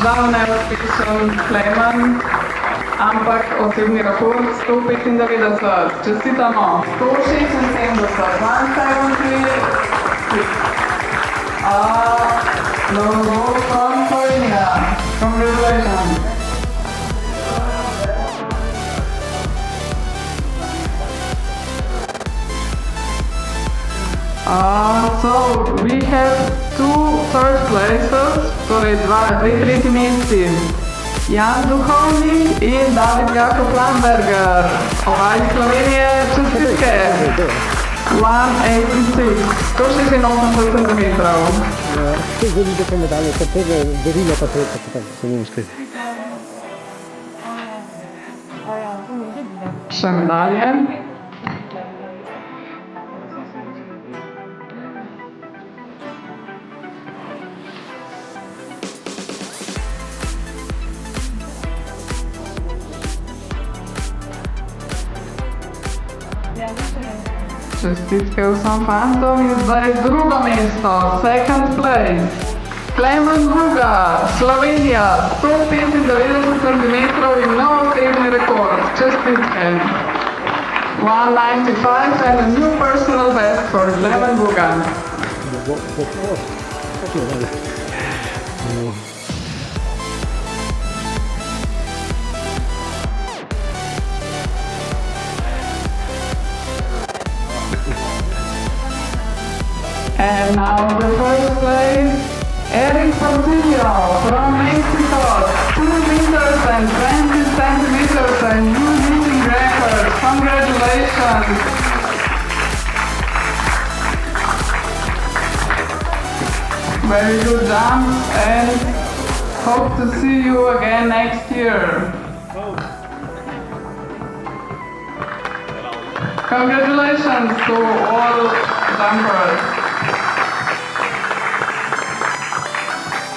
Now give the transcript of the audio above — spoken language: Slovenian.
žal neuspešen Klemen, ampak osebni rekord 195. Čestitamo. 176, 173. No goal from Slovenia. Congratulations. So we have two third places, torej dve tretji mesti. Jan Duhovnik in David Jakub Lamberger. Oba iz Slovenije, čestitke. 186, 186 centimetrov. Te želite pa medalje, pa tega darila pa to, pa se bomo spet. Še medalje. Čestitke vsem fantom in zdaj drugo mesto, second place. Klemen Vuga, Slovenija, 195 cm in nov osebni rekord. Čestitke. 195 and a new personal best for Klemen Vuga. And now the first place, Eric Portillo from Mexico, 2 meters and 20 centimeters and new meeting record. Congratulations! Very good jump and hope to see you again next year. Congratulations to all jumpers.